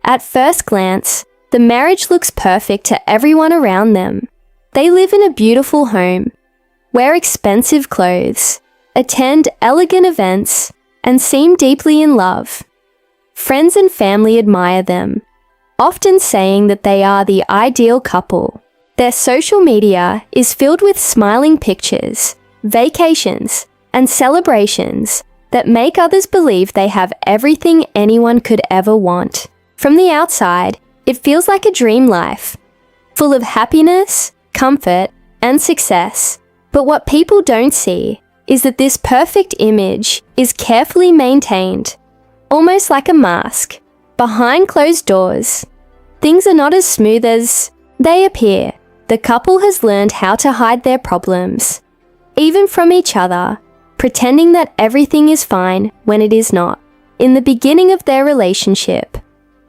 At first glance, the marriage looks perfect to everyone around them. They live in a beautiful home, wear expensive clothes, attend elegant events, and seem deeply in love. Friends and family admire them, often saying that they are the ideal couple. Their social media is filled with smiling pictures, vacations, and celebrations that make others believe they have everything anyone could ever want. From the outside, it feels like a dream life, full of happiness, comfort, and success. But what people don't see is that this perfect image is carefully maintained, almost like a mask. Behind closed doors, things are not as smooth as they appear. The couple has learned how to hide their problems, even from each other, pretending that everything is fine when it is not. In the beginning of their relationship,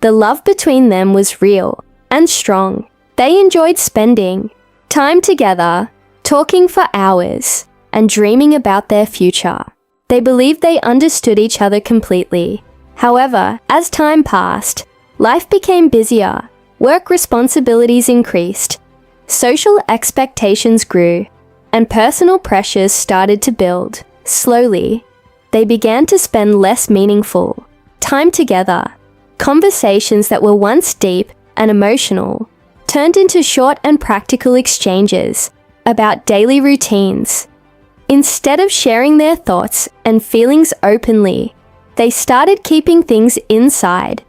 the love between them was real and strong. They enjoyed spending time together, talking for hours, and dreaming about their future. They believed they understood each other completely. However, as time passed, life became busier, work responsibilities increased, social expectations grew, and personal pressures started to build. Slowly, they began to spend less meaningful time together. Conversations that were once deep and emotional turned into short and practical exchanges about daily routines. Instead of sharing their thoughts and feelings openly, they started keeping things inside,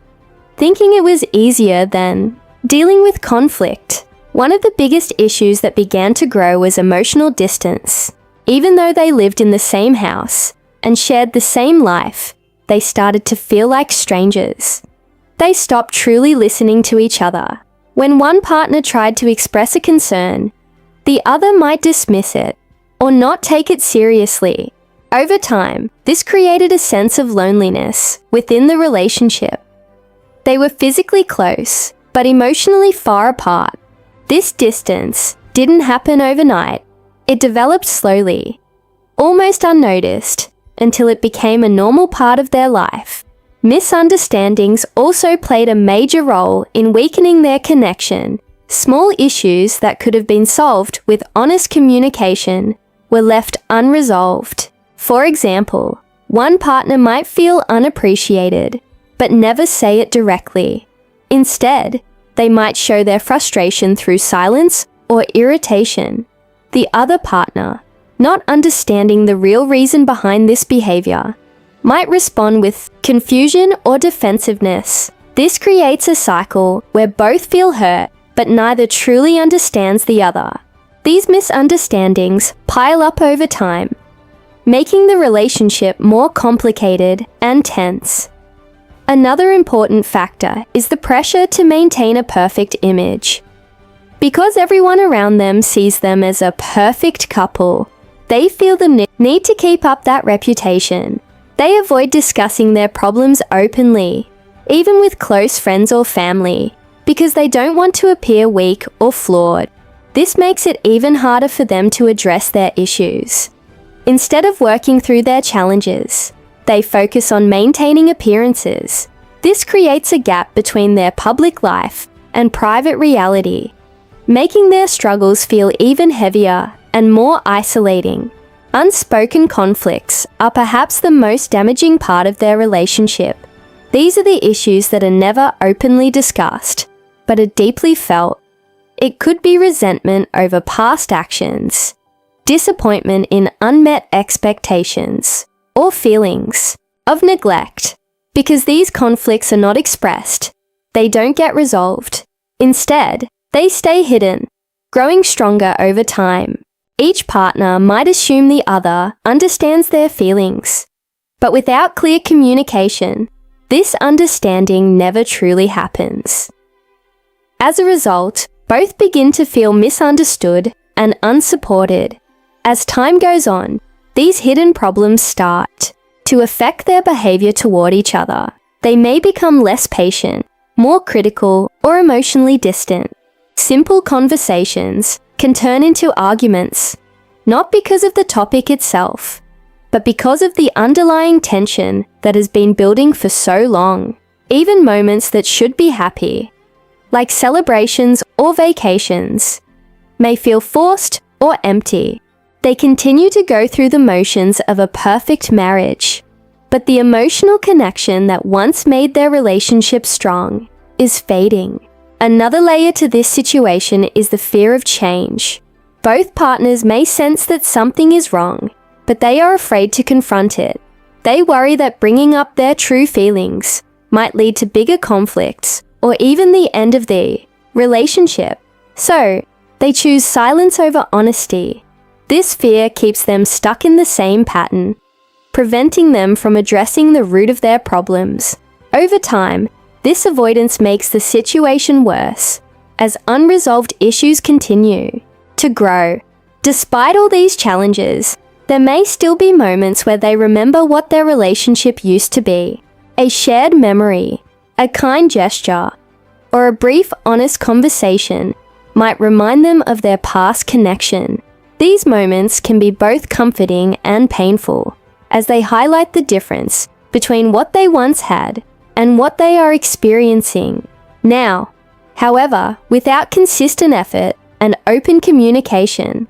thinking it was easier than dealing with conflict. One of the biggest issues that began to grow was emotional distance. Even though they lived in the same house and shared the same life, they started to feel like strangers. They stopped truly listening to each other. When one partner tried to express a concern, the other might dismiss it or not take it seriously. Over time, this created a sense of loneliness within the relationship. They were physically close, but emotionally far apart. This distance didn't happen overnight. It developed slowly, almost unnoticed, until it became a normal part of their life. Misunderstandings also played a major role in weakening their connection. Small issues that could have been solved with honest communication were left unresolved. For example, one partner might feel unappreciated, but never say it directly. Instead, they might show their frustration through silence or irritation. The other partner, not understanding the real reason behind this behavior, might respond with confusion or defensiveness. This creates a cycle where both feel hurt, but neither truly understands the other. These misunderstandings pile up over time, making the relationship more complicated and tense. Another important factor is the pressure to maintain a perfect image. Because everyone around them sees them as a perfect couple, they feel the need to keep up that reputation. They avoid discussing their problems openly, even with close friends or family, because they don't want to appear weak or flawed. This makes it even harder for them to address their issues. Instead of working through their challenges, they focus on maintaining appearances. This creates a gap between their public life and private reality, making their struggles feel even heavier and more isolating. Unspoken conflicts are perhaps the most damaging part of their relationship. These are the issues that are never openly discussed, but are deeply felt. It could be resentment over past actions, disappointment in unmet expectations, or feelings of neglect. Because these conflicts are not expressed, they don't get resolved. Instead, they stay hidden, growing stronger over time. Each partner might assume the other understands their feelings, but without clear communication, this understanding never truly happens. As a result, both begin to feel misunderstood and unsupported. As time goes on, these hidden problems start to affect their behavior toward each other. They may become less patient, more critical, or emotionally distant. Simple conversations can turn into arguments, not because of the topic itself, but because of the underlying tension that has been building for so long. Even moments that should be happy, like celebrations or vacations, may feel forced or empty. They continue to go through the motions of a perfect marriage, but the emotional connection that once made their relationship strong is fading. Another layer to this situation is the fear of change. Both partners may sense that something is wrong, but they are afraid to confront it. They worry that bringing up their true feelings might lead to bigger conflicts or even the end of the relationship. So, they choose silence over honesty. This fear keeps them stuck in the same pattern, preventing them from addressing the root of their problems. Over time, this avoidance makes the situation worse as unresolved issues continue to grow. Despite all these challenges, there may still be moments where they remember what their relationship used to be. A shared memory, a kind gesture, or a brief, honest conversation might remind them of their past connection. These moments can be both comforting and painful, as they highlight the difference between what they once had and what they are experiencing now. However, without consistent effort and open communication,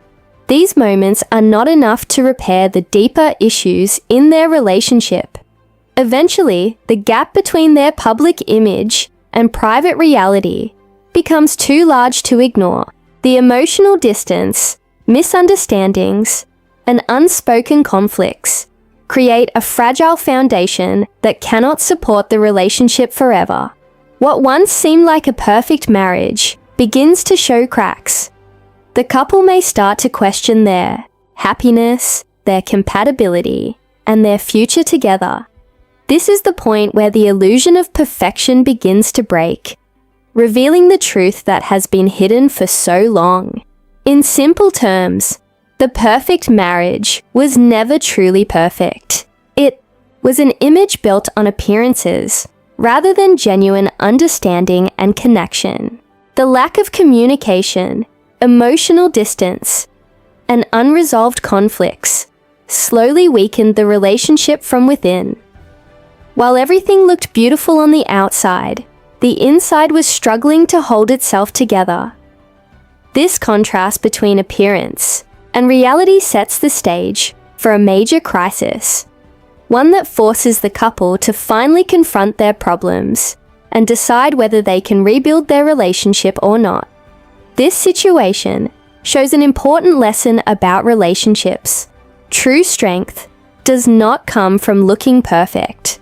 these moments are not enough to repair the deeper issues in their relationship. Eventually, the gap between their public image and private reality becomes too large to ignore. The emotional distance, misunderstandings, and unspoken conflicts create a fragile foundation that cannot support the relationship forever. What once seemed like a perfect marriage begins to show cracks. The couple may start to question their happiness, their compatibility, and their future together. This is the point where the illusion of perfection begins to break, revealing the truth that has been hidden for so long. In simple terms, the perfect marriage was never truly perfect. It was an image built on appearances, rather than genuine understanding and connection. The lack of communication, emotional distance, and unresolved conflicts slowly weakened the relationship from within. While everything looked beautiful on the outside, the inside was struggling to hold itself together. This contrast between appearance and reality sets the stage for a major crisis, one that forces the couple to finally confront their problems and decide whether they can rebuild their relationship or not. This situation shows an important lesson about relationships. True strength does not come from looking perfect,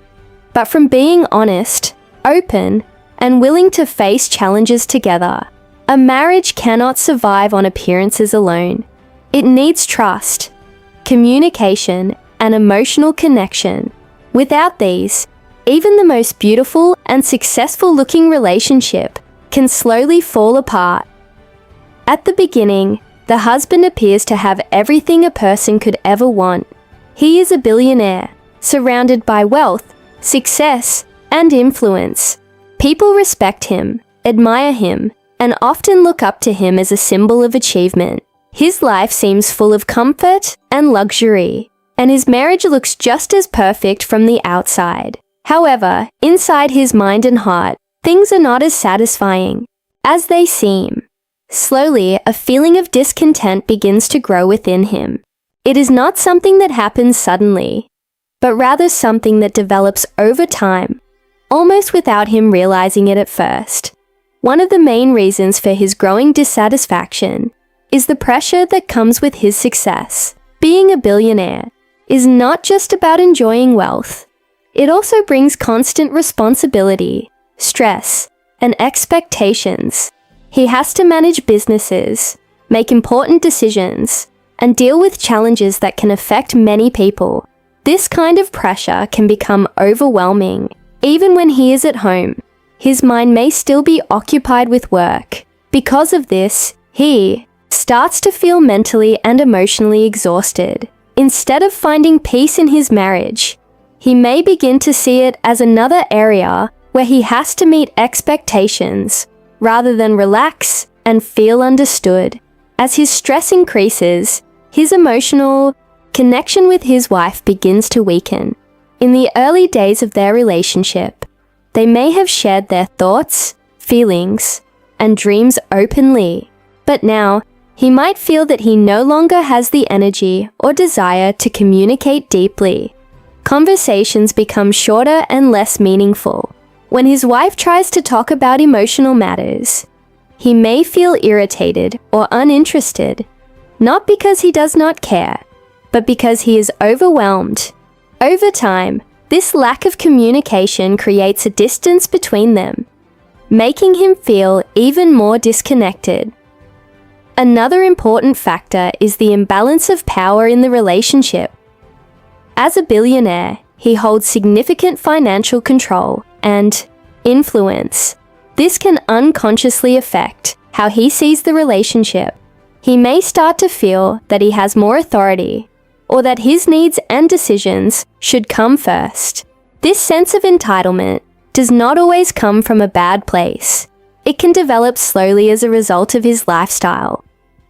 but from being honest, open, and willing to face challenges together. A marriage cannot survive on appearances alone. It needs trust, communication, and emotional connection. Without these, even the most beautiful and successful-looking relationship can slowly fall apart. At the beginning, the husband appears to have everything a person could ever want. He is a billionaire, surrounded by wealth, success, and influence. People respect him, admire him, and often look up to him as a symbol of achievement. His life seems full of comfort and luxury, and his marriage looks just as perfect from the outside. However, inside his mind and heart, things are not as satisfying as they seem. Slowly, a feeling of discontent begins to grow within him. It is not something that happens suddenly, but rather something that develops over time, almost without him realizing it at first. One of the main reasons for his growing dissatisfaction is the pressure that comes with his success. Being a billionaire is not just about enjoying wealth. It also brings constant responsibility, stress, and expectations. He has to manage businesses, make important decisions, and deal with challenges that can affect many people. This kind of pressure can become overwhelming. Even when he is at home, his mind may still be occupied with work. Because of this, he starts to feel mentally and emotionally exhausted. Instead of finding peace in his marriage, he may begin to see it as another area where he has to meet expectations rather than relax and feel understood. As his stress increases, his emotional connection with his wife begins to weaken. In the early days of their relationship, They may have shared their thoughts, feelings, and dreams openly, but now he might feel that he no longer has the energy or desire to communicate deeply. Conversations become shorter and less meaningful. When his wife tries to talk about emotional matters, he may feel irritated or uninterested, not because he does not care, but because he is overwhelmed. Over time, this lack of communication creates a distance between them, making him feel even more disconnected. Another important factor is the imbalance of power in the relationship. As a billionaire, he holds significant financial control and influence. This can unconsciously affect how he sees the relationship. He may start to feel that he has more authority, or that his needs and decisions should come first. This sense of entitlement does not always come from a bad place. It can develop slowly as a result of his lifestyle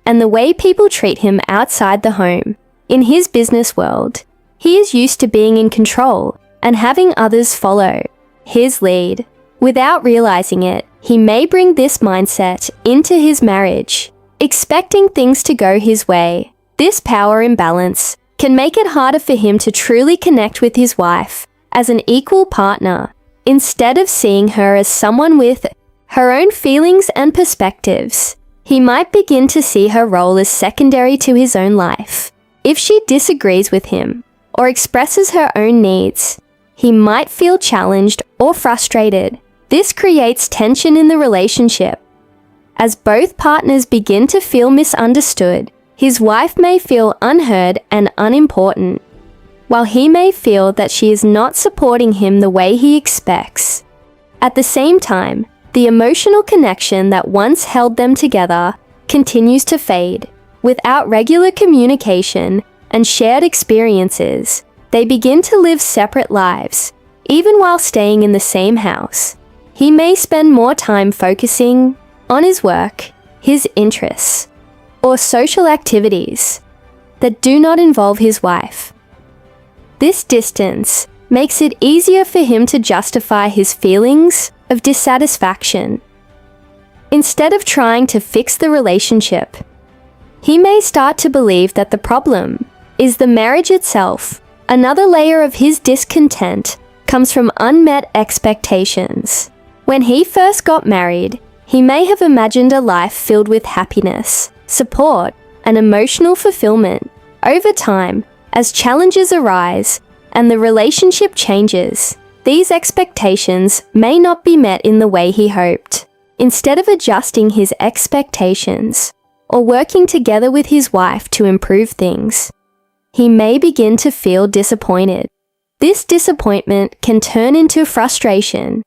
and the way people treat him outside the home. In his business world, he is used to being in control and having others follow his lead. Without realizing it, he may bring this mindset into his marriage, expecting things to go his way. This power imbalance can make it harder for him to truly connect with his wife as an equal partner, instead of seeing her as someone with her own feelings and perspectives. He might begin to see her role as secondary to his own life. If she disagrees with him or expresses her own needs, he might feel challenged or frustrated. This creates tension in the relationship. As both partners begin to feel misunderstood, his wife may feel unheard and unimportant, while he may feel that she is not supporting him the way he expects. At the same time, the emotional connection that once held them together continues to fade. Without regular communication and shared experiences, they begin to live separate lives, even while staying in the same house. He may spend more time focusing on his work, his interests, or social activities that do not involve his wife. This distance makes it easier for him to justify his feelings of dissatisfaction. Instead of trying to fix the relationship, he may start to believe that the problem is the marriage itself. Another layer of his discontent comes from unmet expectations. When he first got married, he may have imagined a life filled with happiness, support, and emotional fulfillment. Over time, as challenges arise and the relationship changes, these expectations may not be met in the way he hoped. Instead of adjusting his expectations or working together with his wife to improve things, he may begin to feel disappointed. This disappointment can turn into frustration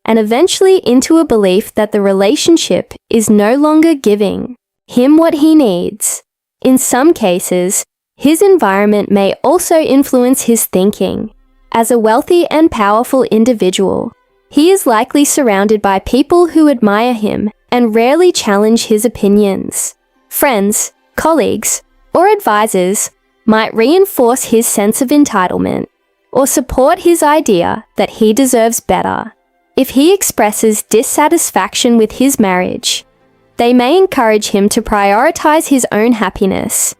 and eventually into a belief that the relationship is no longer giving him what he needs. In some cases, his environment may also influence his thinking. As a wealthy and powerful individual, he is likely surrounded by people who admire him and rarely challenge his opinions. Friends, colleagues, or advisors might reinforce his sense of entitlement or support his idea that he deserves better. If he expresses dissatisfaction with his marriage, they may encourage him to prioritize his own happiness,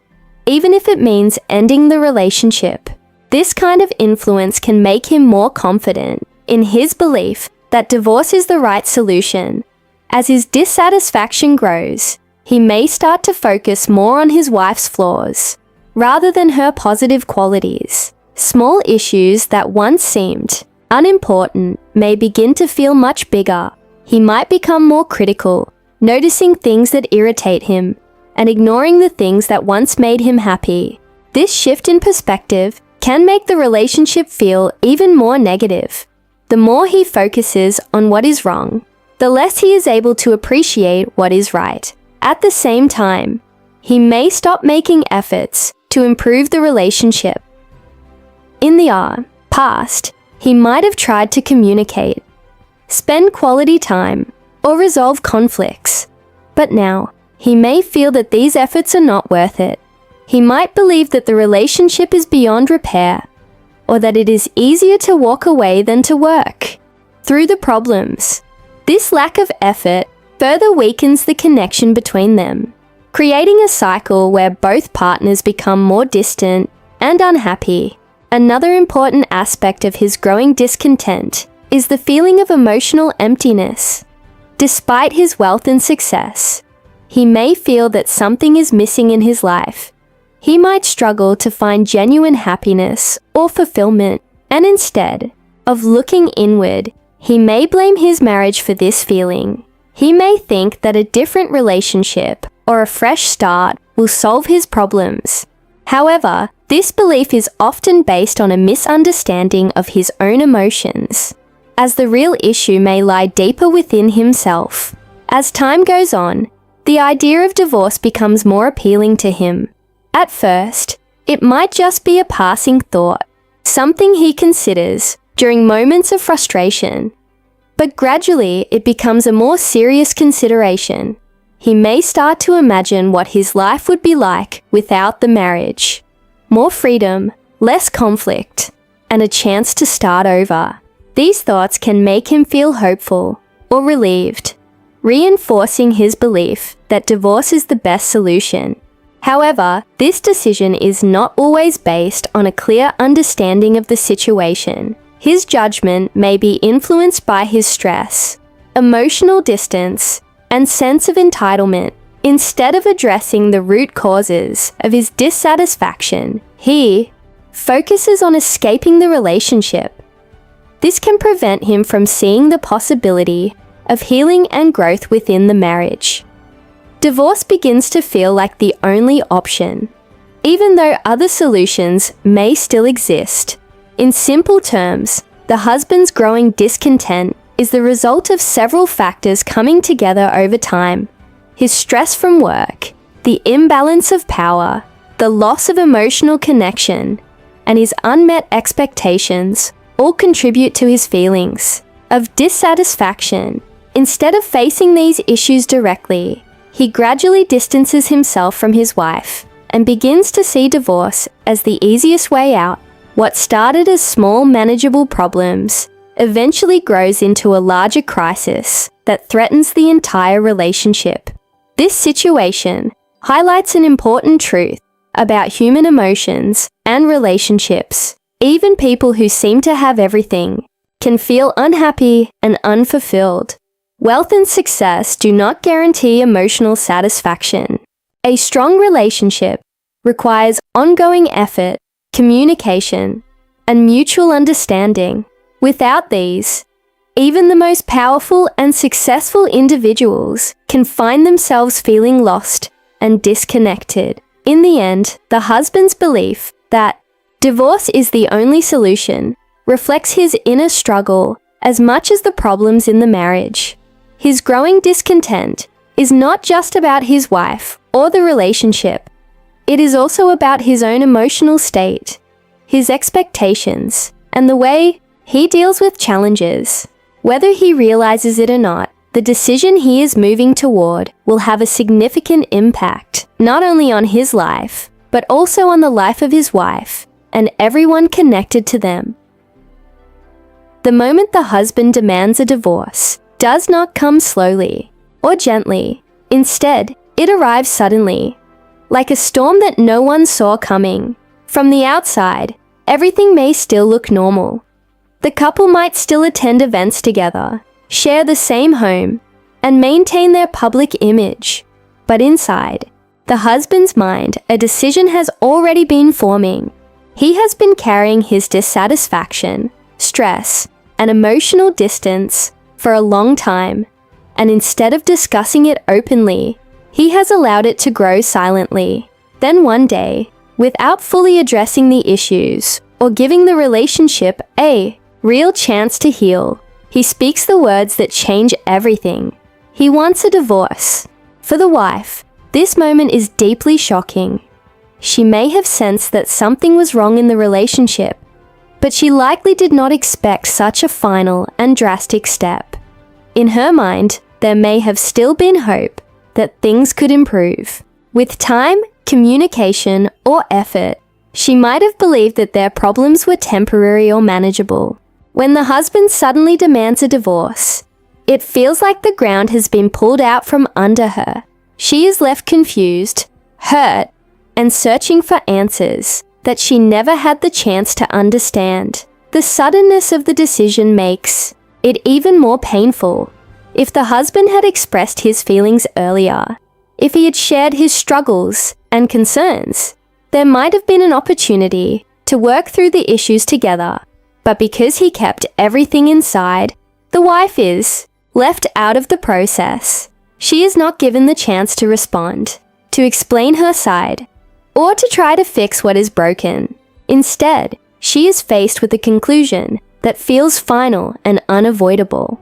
even if it means ending the relationship. This kind of influence can make him more confident in his belief that divorce is the right solution. As his dissatisfaction grows, he may start to focus more on his wife's flaws rather than her positive qualities. Small issues that once seemed unimportant may begin to feel much bigger. He might become more critical, noticing things that irritate him and ignoring the things that once made him happy. This shift in perspective can make the relationship feel even more negative. The more he focuses on what is wrong, the less he is able to appreciate what is right. At the same time, he may stop making efforts to improve the relationship. In the past, he might have tried to communicate, spend quality time, or resolve conflicts, but now he may feel that these efforts are not worth it. He might believe that the relationship is beyond repair, or that it is easier to walk away than to work through the problems. This lack of effort further weakens the connection between them, creating a cycle where both partners become more distant and unhappy. Another important aspect of his growing discontent is the feeling of emotional emptiness. Despite his wealth and success, he may feel that something is missing in his life. He might struggle to find genuine happiness or fulfillment, and instead of looking inward, he may blame his marriage for this feeling. He may think that a different relationship or a fresh start will solve his problems. However, this belief is often based on a misunderstanding of his own emotions, as the real issue may lie deeper within himself. As time goes on, the idea of divorce becomes more appealing to him. At first, it might just be a passing thought, something he considers during moments of frustration. But gradually, it becomes a more serious consideration. He may start to imagine what his life would be like without the marriage. More freedom, less conflict, and a chance to start over. These thoughts can make him feel hopeful or relieved, reinforcing his belief that divorce is the best solution. However, this decision is not always based on a clear understanding of the situation. His judgment may be influenced by his stress, emotional distance, and sense of entitlement. Instead of addressing the root causes of his dissatisfaction, he focuses on escaping the relationship. This can prevent him from seeing the possibility of healing and growth within the marriage. Divorce begins to feel like the only option, even though other solutions may still exist. In simple terms, the husband's growing discontent is the result of several factors coming together over time. His stress from work, the imbalance of power, the loss of emotional connection, and his unmet expectations all contribute to his feelings of dissatisfaction. Instead of facing these issues directly, he gradually distances himself from his wife and begins to see divorce as the easiest way out. What started as small, manageable problems eventually grows into a larger crisis that threatens the entire relationship. This situation highlights an important truth about human emotions and relationships. Even people who seem to have everything can feel unhappy and unfulfilled. Wealth and success do not guarantee emotional satisfaction. A strong relationship requires ongoing effort, communication, and mutual understanding. Without these, even the most powerful and successful individuals can find themselves feeling lost and disconnected. In the end, the husband's belief that divorce is the only solution reflects his inner struggle as much as the problems in the marriage. His growing discontent is not just about his wife or the relationship. It is also about his own emotional state, his expectations, and the way he deals with challenges. Whether he realizes it or not, the decision he is moving toward will have a significant impact, not only on his life, but also on the life of his wife and everyone connected to them. The moment the husband demands a divorce does not come slowly or gently. Instead, it arrives suddenly, like a storm that no one saw coming. From the outside, everything may still look normal. The couple might still attend events together, share the same home, and maintain their public image. But inside the husband's mind, a decision has already been forming. He has been carrying his dissatisfaction, stress, and emotional distance for a long time, and instead of discussing it openly, he has allowed it to grow silently. Then one day, without fully addressing the issues or giving the relationship a real chance to heal, he speaks the words that change everything. He wants a divorce. For the wife, this moment is deeply shocking. She may have sensed that something was wrong in the relationship, but she likely did not expect such a final and drastic step. In her mind, there may have still been hope that things could improve. With time, communication, or effort, she might have believed that their problems were temporary or manageable. When the husband suddenly demands a divorce, it feels like the ground has been pulled out from under her. She is left confused, hurt, and searching for answers that she never had the chance to understand. The suddenness of the decision makes it even more painful. If the husband had expressed his feelings earlier, if he had shared his struggles and concerns, there might have been an opportunity to work through the issues together. But because he kept everything inside, the wife is left out of the process. She is not given the chance to respond, to explain her side, or to try to fix what is broken. Instead, she is faced with a conclusion that feels final and unavoidable.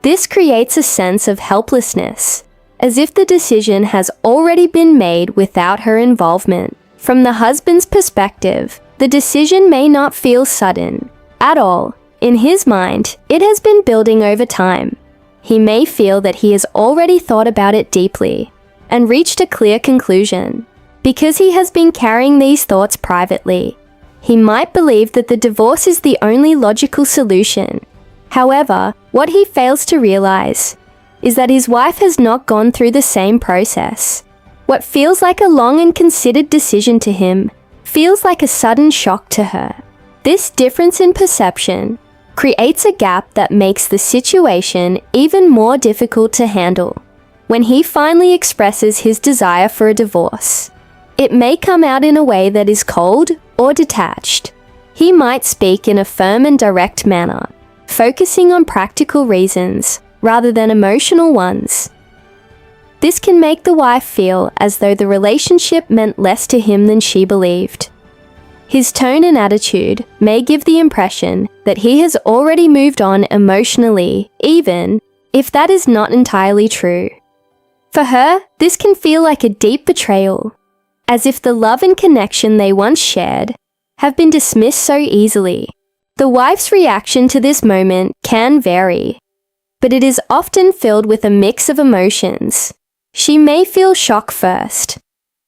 This creates a sense of helplessness, as if the decision has already been made without her involvement. From the husband's perspective, the decision may not feel sudden at all. In his mind, it has been building over time. He may feel that he has already thought about it deeply and reached a clear conclusion. Because he has been carrying these thoughts privately, he might believe that the divorce is the only logical solution. However, what he fails to realize is that his wife has not gone through the same process. What feels like a long and considered decision to him feels like a sudden shock to her. This difference in perception creates a gap that makes the situation even more difficult to handle. When he finally expresses his desire for a divorce, it may come out in a way that is cold or detached. He might speak in a firm and direct manner, focusing on practical reasons rather than emotional ones. This can make the wife feel as though the relationship meant less to him than she believed. His tone and attitude may give the impression that he has already moved on emotionally, even if that is not entirely true. For her, this can feel like a deep betrayal, as if the love and connection they once shared have been dismissed so easily. The wife's reaction to this moment can vary, but it is often filled with a mix of emotions. She may feel shock first,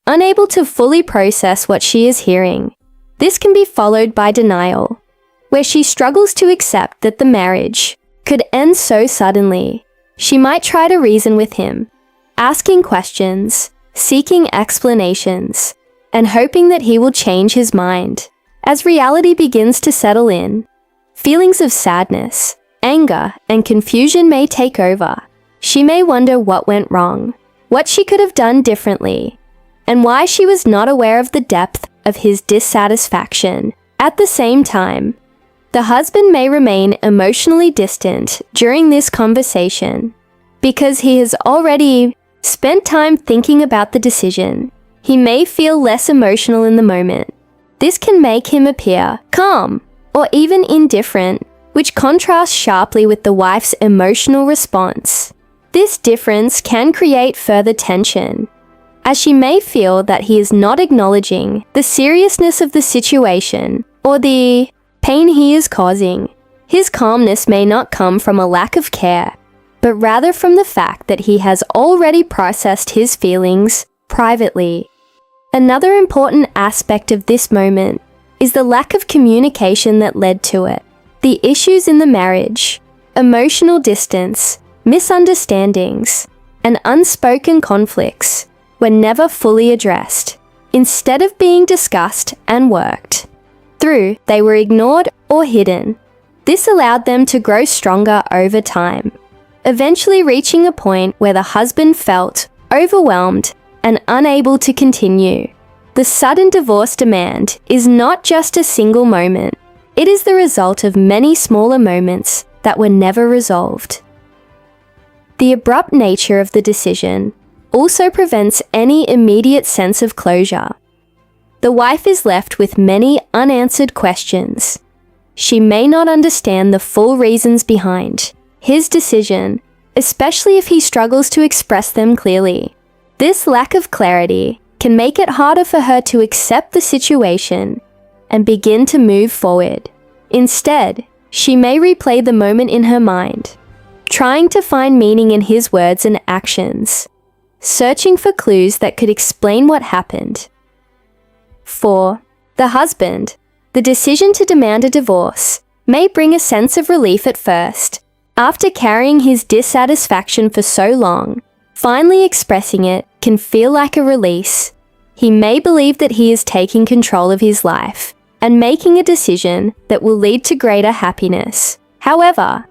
unable to fully process what she is hearing. This can be followed by denial, where she struggles to accept that the marriage could end so suddenly. She might try to reason with him, asking questions, seeking explanations, and hoping that he will change his mind. As reality begins to settle in, feelings of sadness, anger, and confusion may take over. She may wonder what went wrong, what she could have done differently, and why she was not aware of the depth of his dissatisfaction. At the same time, the husband may remain emotionally distant during this conversation because he has already spent time thinking about the decision. He may feel less emotional in the moment. This can make him appear calm or even indifferent, which contrasts sharply with the wife's emotional response. This difference can create further tension, as she may feel that he is not acknowledging the seriousness of the situation or the pain he is causing. His calmness may not come from a lack of care, but rather from the fact that he has already processed his feelings privately. Another important aspect of this moment is the lack of communication that led to it. The issues in the marriage, emotional distance, misunderstandings, and unspoken conflicts were never fully addressed. Instead of being discussed and worked through, they were ignored or hidden. This allowed them to grow stronger over time, eventually reaching a point where the husband felt overwhelmed and unable to continue. The sudden divorce demand is not just a single moment. It is the result of many smaller moments that were never resolved. The abrupt nature of the decision also prevents any immediate sense of closure. The wife is left with many unanswered questions. She may not understand the full reasons behind his decision, especially if he struggles to express them clearly. This lack of clarity can make it harder for her to accept the situation and begin to move forward. Instead, she may replay the moment in her mind, trying to find meaning in his words and actions, searching for clues that could explain what happened. For the husband, the decision to demand a divorce may bring a sense of relief at first. After carrying his dissatisfaction for so long, finally expressing it can feel like a release. He may believe that he is taking control of his life and making a decision that will lead to greater happiness. However,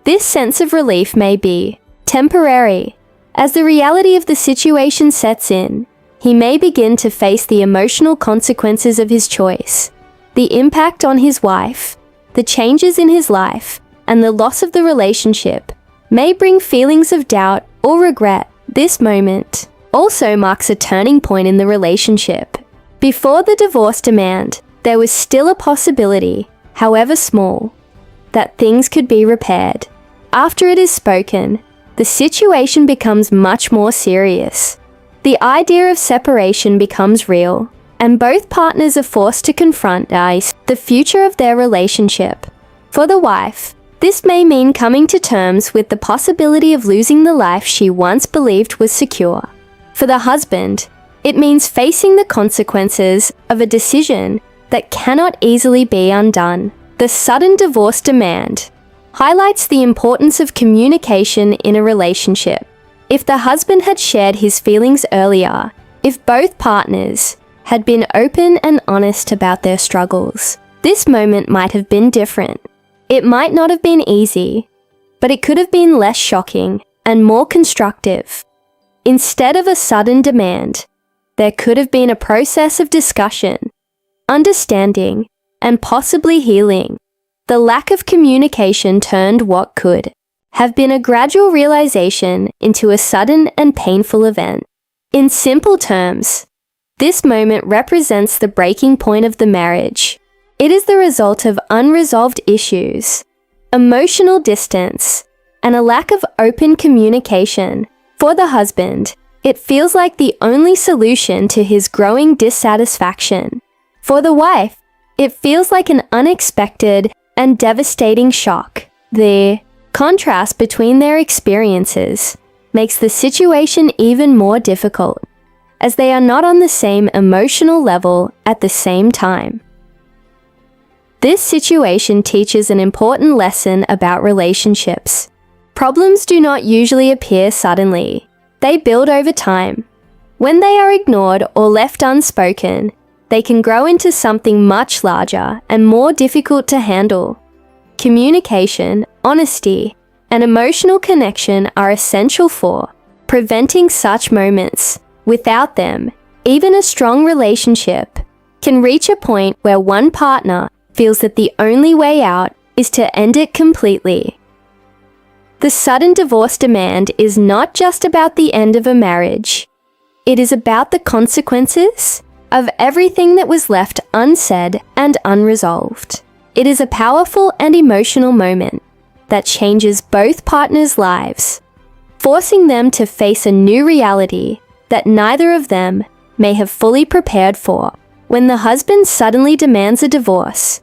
this sense of relief may be temporary. As the reality of the situation sets in, he may begin to face the emotional consequences of his choice, the impact on his wife, the changes in his life, and the loss of the relationship may bring feelings of doubt or regret. This moment also marks a turning point in the relationship. Before the divorce demand, there was still a possibility, however small, that things could be repaired. After it is spoken, the situation becomes much more serious. The idea of separation becomes real, and both partners are forced to confront the future of their relationship. For the wife, this may mean coming to terms with the possibility of losing the life she once believed was secure. For the husband, it means facing the consequences of a decision that cannot easily be undone. The sudden divorce demand highlights the importance of communication in a relationship. If the husband had shared his feelings earlier, if both partners had been open and honest about their struggles, this moment might have been different. It might not have been easy, but it could have been less shocking and more constructive. Instead of a sudden demand, there could have been a process of discussion, understanding, and possibly healing. The lack of communication turned what could have been a gradual realization into a sudden and painful event. In simple terms, this moment represents the breaking point of the marriage. It is the result of unresolved issues, emotional distance, and a lack of open communication. For the husband, it feels like the only solution to his growing dissatisfaction. For the wife, it feels like an unexpected and devastating shock. The contrast between their experiences makes the situation even more difficult, as they are not on the same emotional level at the same time. This situation teaches an important lesson about relationships. Problems do not usually appear suddenly. They build over time. When they are ignored or left unspoken, they can grow into something much larger and more difficult to handle. Communication, honesty, and emotional connection are essential for preventing such moments. Without them, even a strong relationship can reach a point where one partner feels that the only way out is to end it completely. The sudden divorce demand is not just about the end of a marriage. It is about the consequences of everything that was left unsaid and unresolved. It is a powerful and emotional moment that changes both partners' lives, forcing them to face a new reality that neither of them may have fully prepared for. When the husband suddenly demands a divorce,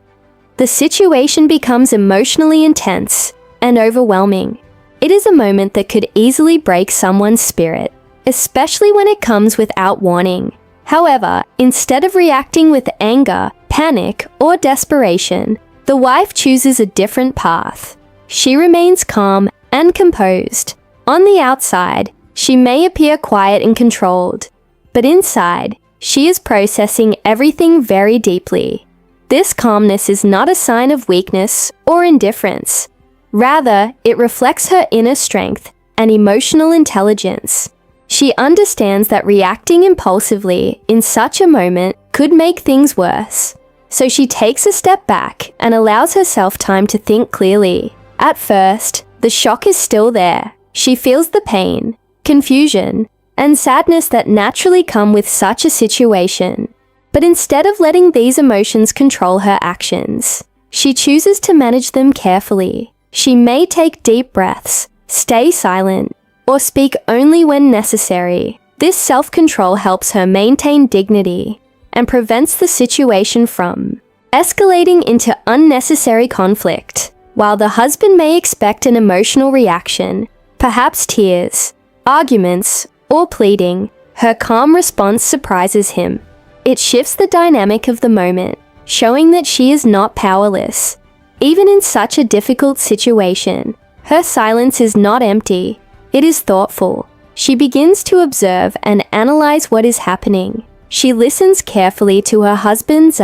the situation becomes emotionally intense and overwhelming. It is a moment that could easily break someone's spirit, especially when it comes without warning. However, instead of reacting with anger, panic, or desperation, the wife chooses a different path. She remains calm and composed. On the outside, she may appear quiet and controlled, but inside, she is processing everything very deeply. This calmness is not a sign of weakness or indifference. Rather, it reflects her inner strength and emotional intelligence. She understands that reacting impulsively in such a moment could make things worse. So she takes a step back and allows herself time to think clearly. At first, the shock is still there. She feels the pain, confusion, and sadness that naturally come with such a situation. But instead of letting these emotions control her actions, she chooses to manage them carefully. She may take deep breaths, stay silent, or speak only when necessary. This self-control helps her maintain dignity and prevents the situation from escalating into unnecessary conflict. While the husband may expect an emotional reaction, perhaps tears, arguments, or pleading, her calm response surprises him. It shifts the dynamic of the moment, showing that she is not powerless. Even in such a difficult situation, her silence is not empty. It is thoughtful. She begins to observe and analyze what is happening. She listens carefully to her husband's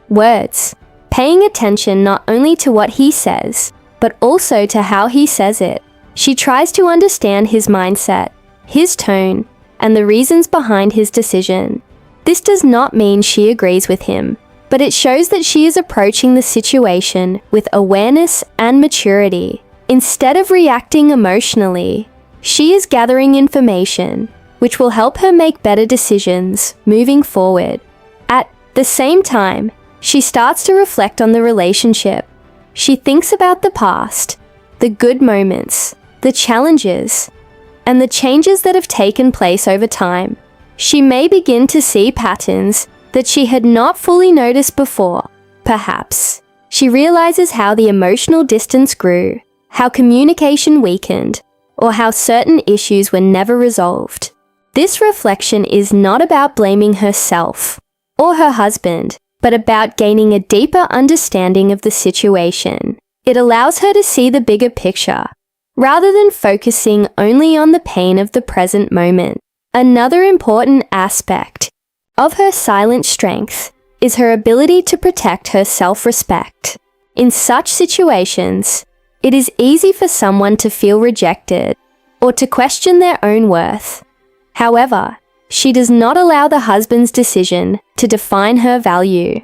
words, paying attention not only to what he says, but also to how he says it. She tries to understand his mindset, his tone, and the reasons behind his decision. This does not mean she agrees with him, but it shows that she is approaching the situation with awareness and maturity. Instead of reacting emotionally, she is gathering information, which will help her make better decisions moving forward. At the same time, she starts to reflect on the relationship. She thinks about the past, the good moments, the challenges, and the changes that have taken place over time. She may begin to see patterns that she had not fully noticed before. Perhaps she realizes how the emotional distance grew, how communication weakened, or how certain issues were never resolved. This reflection is not about blaming herself or her husband, but about gaining a deeper understanding of the situation. It allows her to see the bigger picture, rather than focusing only on the pain of the present moment. Another important aspect of her silent strength is her ability to protect her self-respect. In such situations, it is easy for someone to feel rejected or to question their own worth. However, she does not allow the husband's decision to define her value.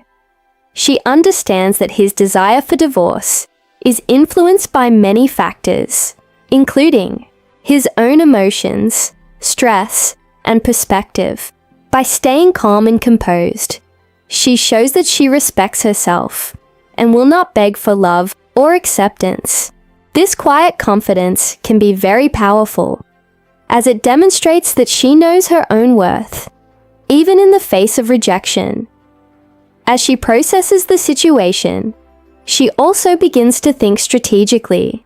She understands that his desire for divorce is influenced by many factors, including his own emotions, stress, and perspective. By staying calm and composed, she shows that she respects herself and will not beg for love or acceptance. This quiet confidence can be very powerful, as it demonstrates that she knows her own worth, even in the face of rejection. As she processes the situation, she also begins to think strategically.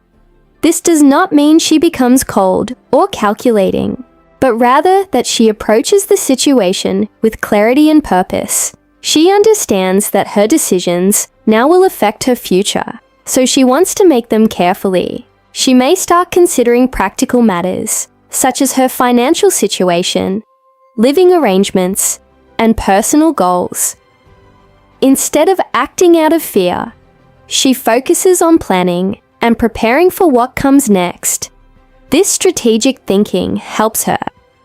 This does not mean she becomes cold or calculating, but rather that she approaches the situation with clarity and purpose. She understands that her decisions now will affect her future, so she wants to make them carefully. She may start considering practical matters, such as her financial situation, living arrangements, and personal goals. Instead of acting out of fear, she focuses on planning and preparing for what comes next. This strategic thinking helps her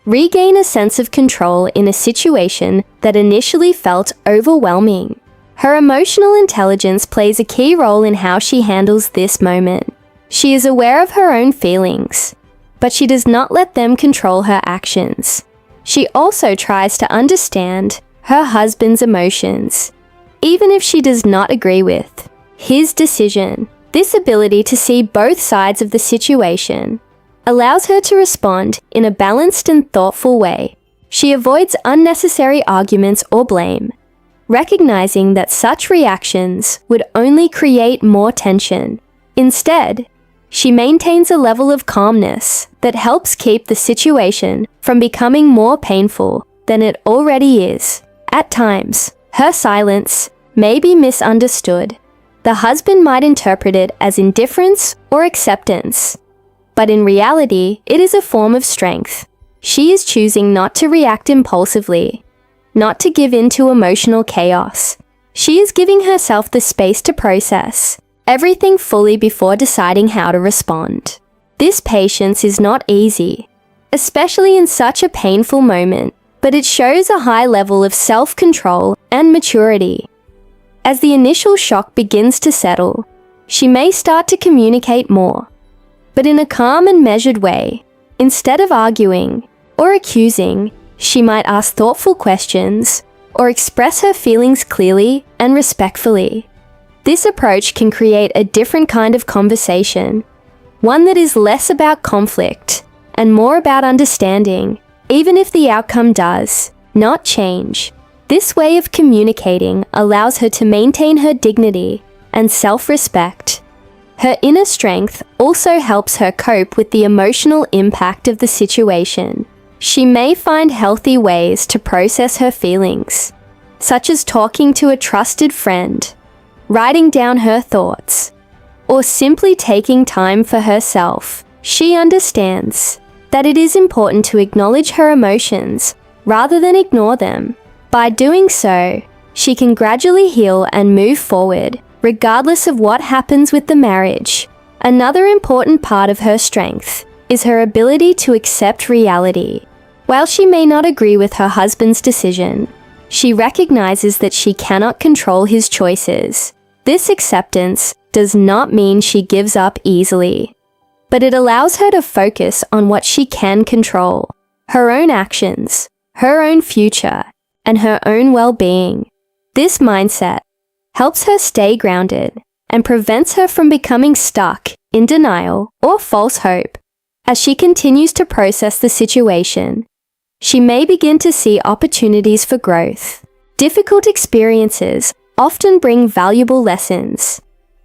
regain a sense of control in a situation that initially felt overwhelming. Her emotional intelligence plays a key role in how she handles this moment. She is aware of her own feelings, but she does not let them control her actions. She also tries to understand her husband's emotions, even if she does not agree with his decision. This ability to see both sides of the situation allows her to respond in a balanced and thoughtful way. She avoids unnecessary arguments or blame, recognizing that such reactions would only create more tension. Instead, she maintains a level of calmness that helps keep the situation from becoming more painful than it already is. At times, her silence may be misunderstood. The husband might interpret it as indifference or acceptance, but in reality, it is a form of strength. She is choosing not to react impulsively, not to give in to emotional chaos. She is giving herself the space to process everything fully before deciding how to respond. This patience is not easy, especially in such a painful moment, but it shows a high level of self-control and maturity. As the initial shock begins to settle, she may start to communicate more, but in a calm and measured way. Instead of arguing or accusing, she might ask thoughtful questions or express her feelings clearly and respectfully. This approach can create a different kind of conversation, one that is less about conflict and more about understanding, even if the outcome does not change. This way of communicating allows her to maintain her dignity and self-respect. Her inner strength also helps her cope with the emotional impact of the situation. She may find healthy ways to process her feelings, such as talking to a trusted friend, writing down her thoughts, or simply taking time for herself. She understands that it is important to acknowledge her emotions rather than ignore them. By doing so, she can gradually heal and move forward, regardless of what happens with the marriage. Another important part of her strength is her ability to accept reality. While she may not agree with her husband's decision, she recognizes that she cannot control his choices. This acceptance does not mean she gives up easily, but it allows her to focus on what she can control: her own actions, her own future, and her own well-being. This mindset helps her stay grounded and prevents her from becoming stuck in denial or false hope. As she continues to process the situation, she may begin to see opportunities for growth. Difficult experiences often bring valuable lessons,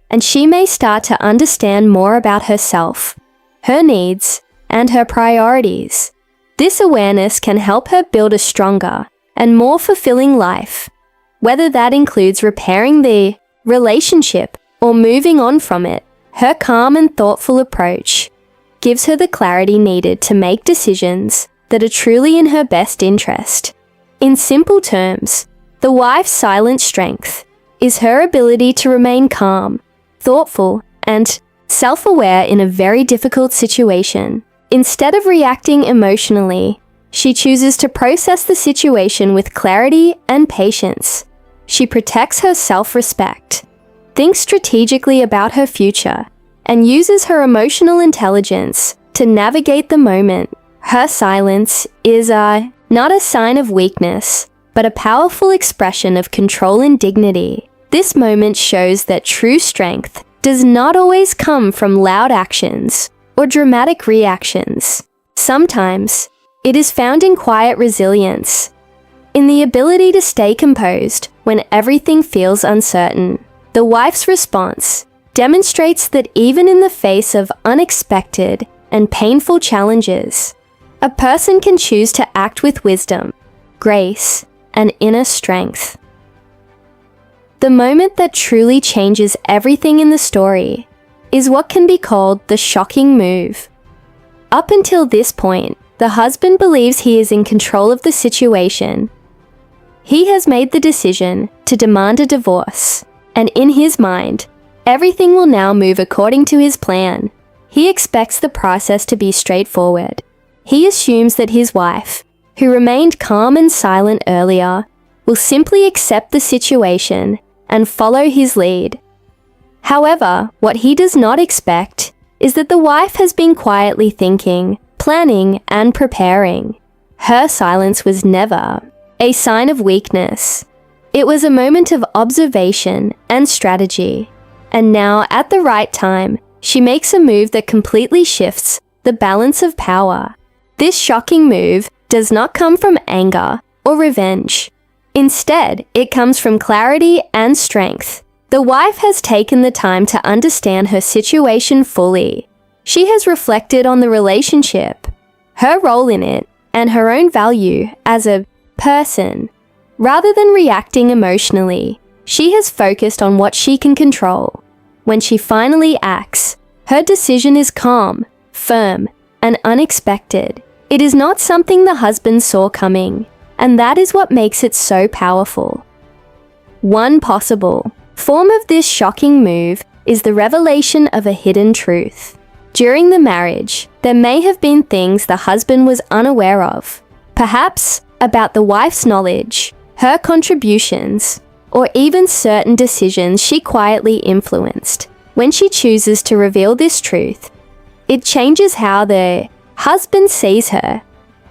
and she may start to understand more about herself, her needs, and her priorities. This awareness can help her build a stronger and more fulfilling life, whether that includes repairing the relationship or moving on from it. Her calm and thoughtful approach gives her the clarity needed to make decisions that are truly in her best interest. In simple terms, the wife's silent strength is her ability to remain calm, thoughtful, and self-aware in a very difficult situation. Instead of reacting emotionally, she chooses to process the situation with clarity and patience. She protects her self-respect, thinks strategically about her future, and uses her emotional intelligence to navigate the moment. Her silence is not a sign of weakness, but a powerful expression of control and dignity. This moment shows that true strength does not always come from loud actions or dramatic reactions. Sometimes, it is found in quiet resilience, in the ability to stay composed when everything feels uncertain. The wife's response demonstrates that even in the face of unexpected and painful challenges, a person can choose to act with wisdom, grace, and inner strength. The moment that truly changes everything in the story is what can be called the shocking move. Up until this point, the husband believes he is in control of the situation. He has made the decision to demand a divorce, and in his mind, everything will now move according to his plan. He expects the process to be straightforward. He assumes that his wife, who remained calm and silent earlier, will simply accept the situation and follow his lead. However, what he does not expect is that the wife has been quietly thinking, planning, and preparing. Her silence was never a sign of weakness. It was a moment of observation and strategy. And now, at the right time, she makes a move that completely shifts the balance of power. This shocking move does not come from anger or revenge. Instead, it comes from clarity and strength. The wife has taken the time to understand her situation fully. She has reflected on the relationship, her role in it, and her own value as a person. Rather than reacting emotionally, she has focused on what she can control. When she finally acts, her decision is calm, firm, and unexpected. It is not something the husband saw coming, and that is what makes it so powerful. One possible form of this shocking move is the revelation of a hidden truth. During the marriage, there may have been things the husband was unaware of, perhaps about the wife's knowledge, her contributions, or even certain decisions she quietly influenced. When she chooses to reveal this truth, it changes how the husband sees her.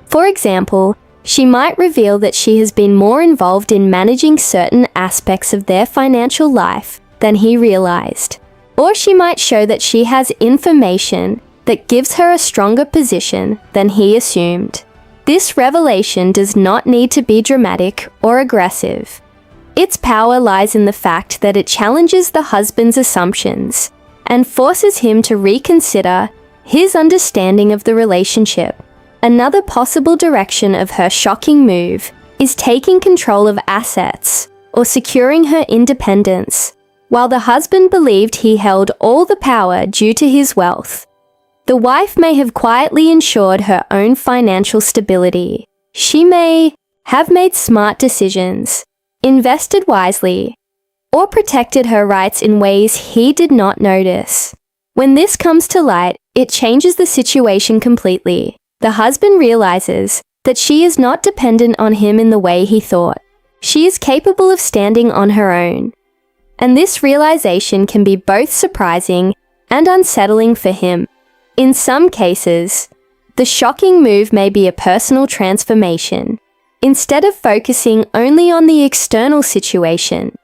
For example, she might reveal that she has been more involved in managing certain aspects of their financial life than he realized. Or she might show that she has information that gives her a stronger position than he assumed. This revelation does not need to be dramatic or aggressive. Its power lies in the fact that it challenges the husband's assumptions and forces him to reconsider his understanding of the relationship. Another possible direction of her shocking move is taking control of assets or securing her independence. while the husband believed he held all the power due to his wealth. The wife may have quietly ensured her own financial stability. She may have made smart decisions, invested wisely, or protected her rights in ways he did not notice. When this comes to light, it changes the situation completely. The husband realizes that she is not dependent on him in the way he thought. She is capable of standing on her own. And this realization can be both surprising and unsettling for him. In some cases, the shocking move may be a personal transformation. Instead of focusing only on the external situation,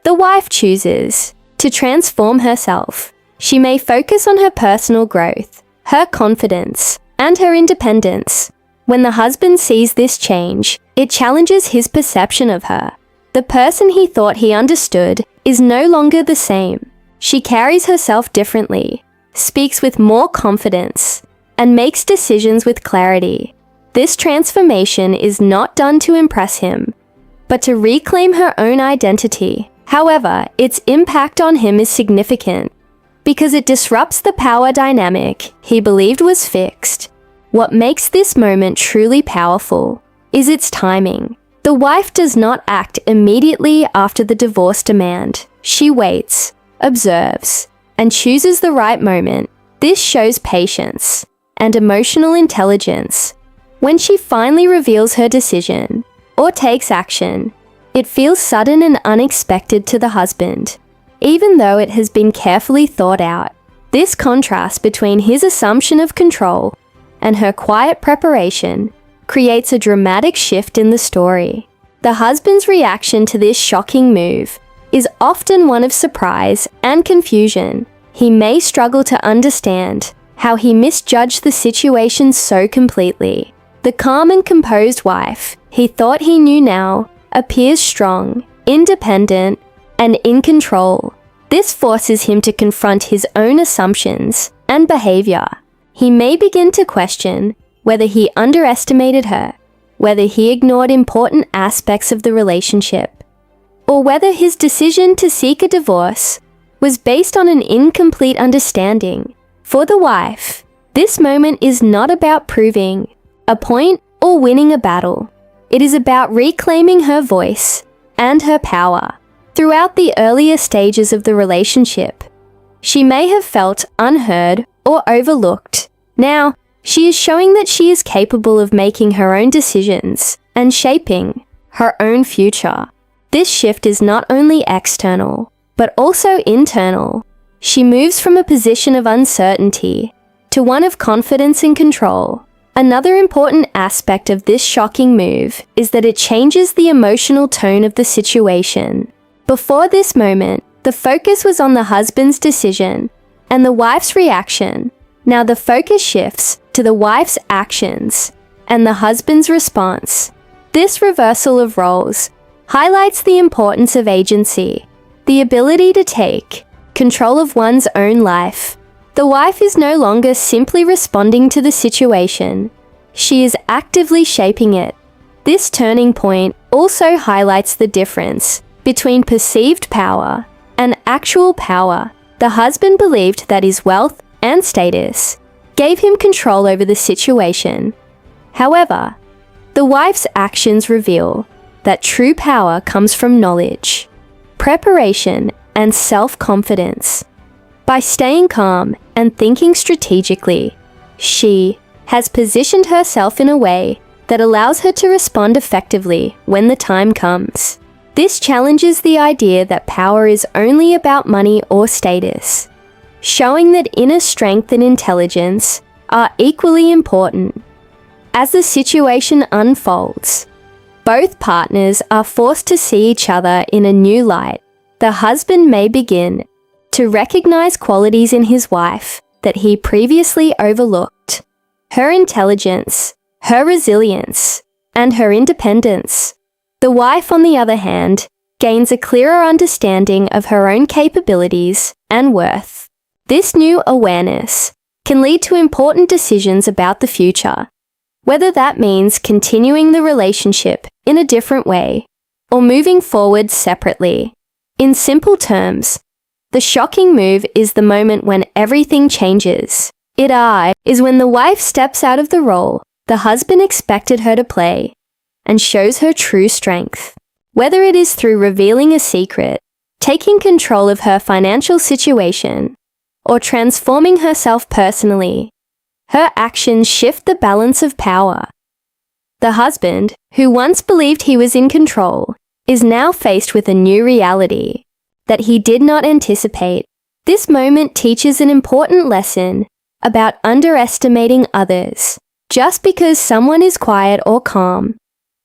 the wife chooses to transform herself. She may focus on her personal growth, her confidence, and her independence. When the husband sees this change, it challenges his perception of her. The person he thought he understood is no longer the same. She carries herself differently, speaks with more confidence, and makes decisions with clarity. This transformation is not done to impress him, but to reclaim her own identity. However, its impact on him is significant because it disrupts the power dynamic he believed was fixed. What makes this moment truly powerful is its timing. The wife does not act immediately after the divorce demand. She waits, observes, and chooses the right moment. This shows patience and emotional intelligence. When she finally reveals her decision or takes action, it feels sudden and unexpected to the husband, even though it has been carefully thought out. This contrast between his assumption of control and her quiet preparation creates a dramatic shift in the story. The husband's reaction to this shocking move is often one of surprise and confusion. He may struggle to understand how he misjudged the situation so completely. The calm and composed wife he thought he knew now appears strong, independent, and in control. This forces him to confront his own assumptions and behavior. He may begin to question whether he underestimated her, whether he ignored important aspects of the relationship, or whether his decision to seek a divorce was based on an incomplete understanding. For the wife, this moment is not about proving a point or winning a battle. It is about reclaiming her voice and her power. Throughout the earlier stages of the relationship, she may have felt unheard or overlooked. Now, she is showing that she is capable of making her own decisions and shaping her own future. This shift is not only external, but also internal. She moves from a position of uncertainty to one of confidence and control. Another important aspect of this shocking move is that it changes the emotional tone of the situation. Before this moment, the focus was on the husband's decision and the wife's reaction. Now the focus shifts to the wife's actions and the husband's response. This reversal of roles highlights the importance of agency, the ability to take control of one's own life. The wife is no longer simply responding to the situation. She is actively shaping it. This turning point also highlights the difference between perceived power and actual power. The husband believed that his wealth and status gave him control over the situation. However, the wife's actions reveal that true power comes from knowledge, preparation, and self-confidence. By staying calm and thinking strategically, she has positioned herself in a way that allows her to respond effectively when the time comes. This challenges the idea that power is only about money or status, showing that inner strength and intelligence are equally important. As the situation unfolds, both partners are forced to see each other in a new light. The husband may begin to recognize qualities in his wife that he previously overlooked. Her intelligence, her resilience, and her independence. The wife, on the other hand, gains a clearer understanding of her own capabilities and worth. This new awareness can lead to important decisions about the future, whether that means continuing the relationship in a different way or moving forward separately. In simple terms, The shocking move is the moment when everything changes. It is when the wife steps out of the role the husband expected her to play and shows her true strength. Whether it is through revealing a secret, taking control of her financial situation, or transforming herself personally, her actions shift the balance of power. The husband, who once believed he was in control, is now faced with a new reality that he did not anticipate. This moment teaches an important lesson about underestimating others. Just because someone is quiet or calm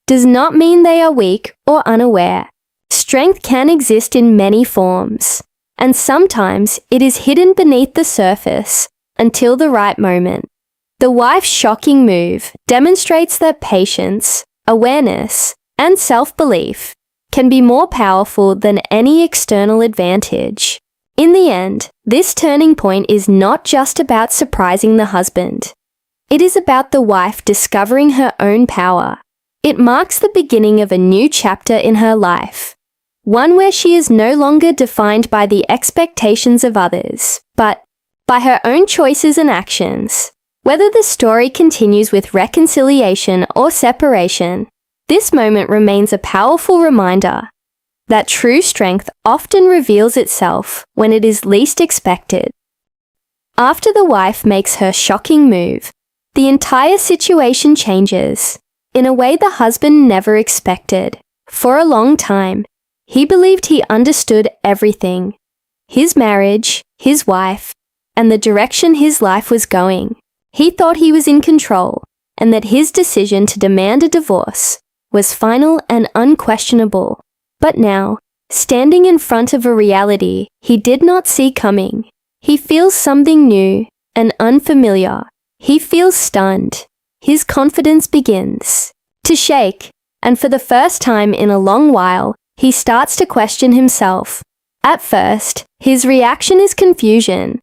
does not mean they are weak or unaware. Strength can exist in many forms, and sometimes it is hidden beneath the surface until the right moment. The wife's shocking move demonstrates that patience, awareness, and self-belief can be more powerful than any external advantage. In the end, this turning point is not just about surprising the husband. It is about the wife discovering her own power. It marks the beginning of a new chapter in her life, one where she is no longer defined by the expectations of others, but by her own choices and actions. Whether the story continues with reconciliation or separation, this moment remains a powerful reminder that true strength often reveals itself when it is least expected. After the wife makes her shocking move, the entire situation changes in a way the husband never expected. For a long time, he believed he understood everything: his marriage, his wife, and the direction his life was going. He thought he was in control and that his decision to demand a divorce was final and unquestionable. But now, standing in front of a reality he did not see coming, he feels something new and unfamiliar. He feels stunned. His confidence begins to shake, and for the first time in a long while, he starts to question himself. At first, his reaction is confusion.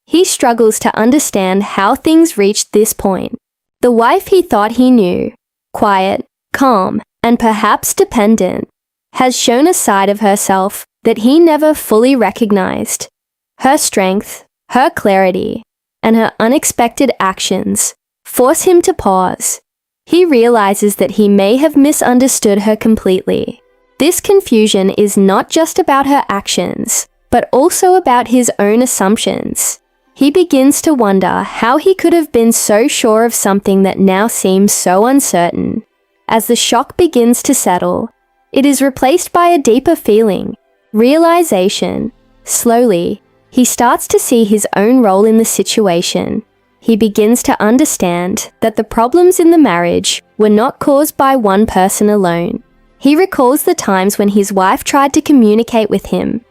He struggles to understand how things reached this point. The wife he thought he knew, quiet, calm, and perhaps dependent, has shown a side of herself that he never fully recognized. Her strength, her clarity, and her unexpected actions force him to pause. He realizes that he may have misunderstood her completely. This confusion is not just about her actions, but also about his own assumptions. He begins to wonder how he could have been so sure of something that now seems so uncertain. As the shock begins to settle, it is replaced by a deeper feeling, realization. Slowly, he starts to see his own role in the situation. He begins to understand that the problems in the marriage were not caused by one person alone. He recalls the times when his wife tried to communicate with him,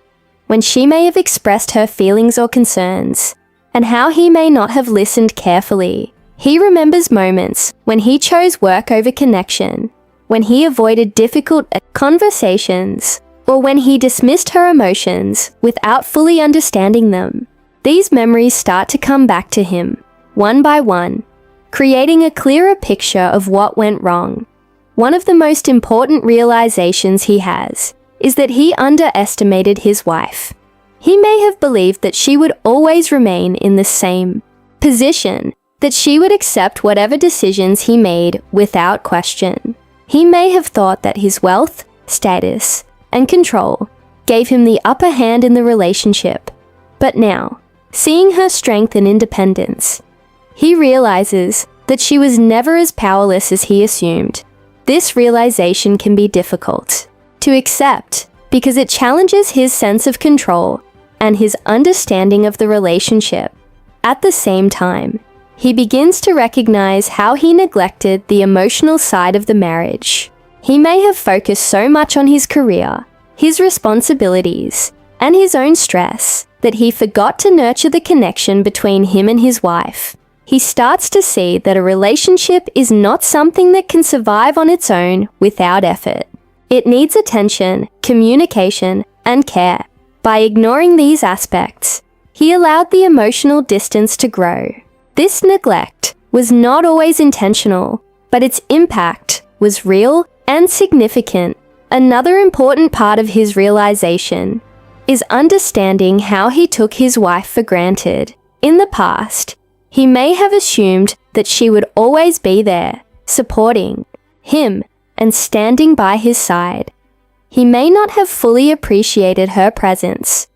when she may have expressed her feelings or concerns, and how he may not have listened carefully. He remembers moments when he chose work over connection, when he avoided difficult conversations, or when he dismissed her emotions without fully understanding them. These memories start to come back to him, one by one, creating a clearer picture of what went wrong. One of the most important realizations he has is that he underestimated his wife. He may have believed that she would always remain in the same position, that she would accept whatever decisions he made without question. He may have thought that his wealth, status, and control gave him the upper hand in the relationship. But now, seeing her strength and independence, he realizes that she was never as powerless as he assumed. This realization can be difficult to accept because it challenges his sense of control and his understanding of the relationship. At the same time, he begins to recognize how he neglected the emotional side of the marriage. He may have focused so much on his career, his responsibilities, and his own stress that he forgot to nurture the connection between him and his wife. He starts to see that a relationship is not something that can survive on its own without effort. It needs attention, communication, and care. By ignoring these aspects, he allowed the emotional distance to grow. This neglect was not always intentional, but its impact was real and significant. Another important part of his realization is understanding how he took his wife for granted. In the past, he may have assumed that she would always be there, supporting him and standing by his side. He may not have fully appreciated her presence,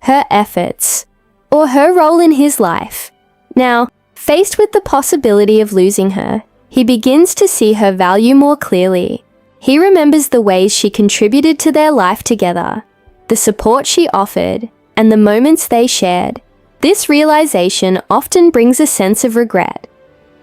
her efforts, or her role in his life. Now, faced with the possibility of losing her, he begins to see her value more clearly. He remembers the ways she contributed to their life together, the support she offered, and the moments they shared. This realization often brings a sense of regret,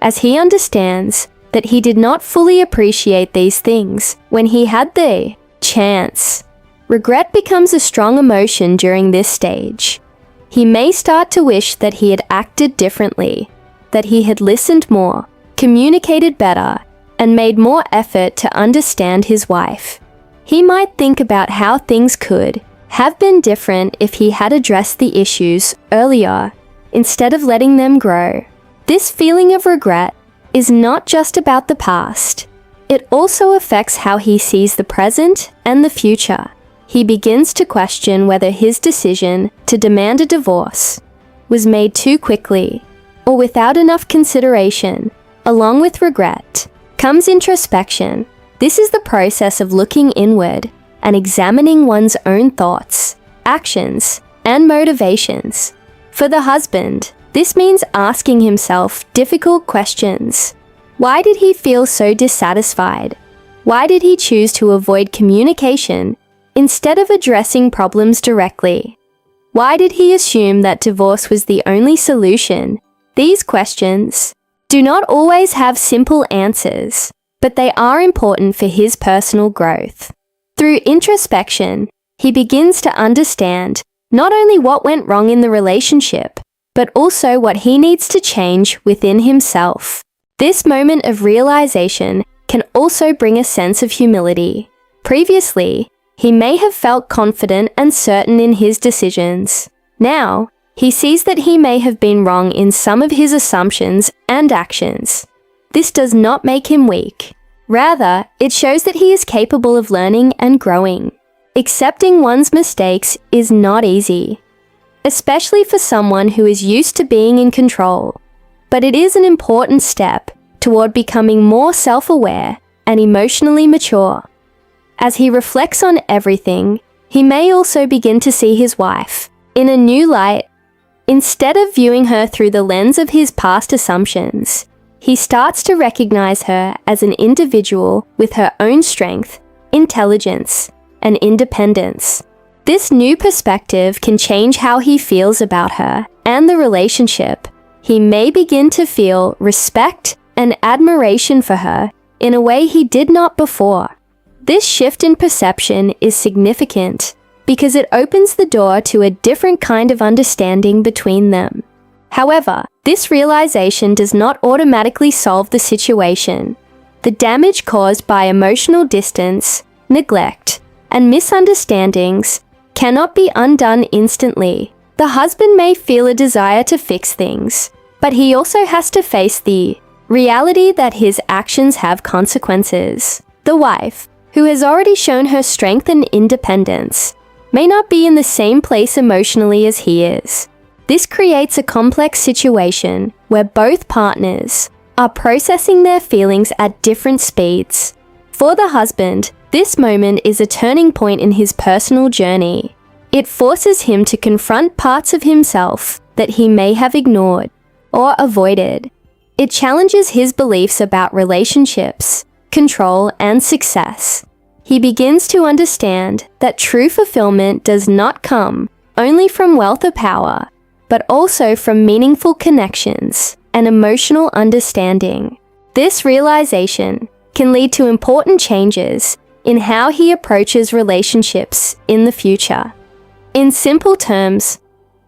as he understands that he did not fully appreciate these things when he had the chance. Regret becomes a strong emotion during this stage. He may start to wish that he had acted differently, that he had listened more, communicated better, and made more effort to understand his wife. He might think about how things could have been different if he had addressed the issues earlier, instead of letting them grow. This feeling of regret is not just about the past. It also affects how he sees the present and the future. He begins to question whether his decision to demand a divorce was made too quickly or without enough consideration. Along with regret comes introspection. This is the process of looking inward and examining one's own thoughts, actions, and motivations. For the husband, this means asking himself difficult questions. Why did he feel so dissatisfied? Why did he choose to avoid communication instead of addressing problems directly? Why did he assume that divorce was the only solution? These questions do not always have simple answers, but they are important for his personal growth. Through introspection, he begins to understand not only what went wrong in the relationship, but also what he needs to change within himself. This moment of realization can also bring a sense of humility. Previously, he may have felt confident and certain in his decisions. Now, he sees that he may have been wrong in some of his assumptions and actions. This does not make him weak. Rather, it shows that he is capable of learning and growing. Accepting one's mistakes is not easy, especially for someone who is used to being in control. But it is an important step toward becoming more self-aware and emotionally mature. As he reflects on everything, he may also begin to see his wife in a new light. Instead of viewing her through the lens of his past assumptions, he starts to recognize her as an individual with her own strength, intelligence, and independence. This new perspective can change how he feels about her and the relationship. He may begin to feel respect and admiration for her in a way he did not before. This shift in perception is significant because it opens the door to a different kind of understanding between them. However, this realization does not automatically solve the situation. The damage caused by emotional distance, neglect, and misunderstandings cannot be undone instantly. The husband may feel a desire to fix things, but he also has to face the reality that his actions have consequences. The wife, who has already shown her strength and independence, may not be in the same place emotionally as he is. This creates a complex situation where both partners are processing their feelings at different speeds. For the husband, this moment is a turning point in his personal journey. It forces him to confront parts of himself that he may have ignored or avoided. It challenges his beliefs about relationships, control, and success. He begins to understand that true fulfillment does not come only from wealth or power, but also from meaningful connections and emotional understanding. This realization can lead to important changes in how he approaches relationships in the future. In simple terms,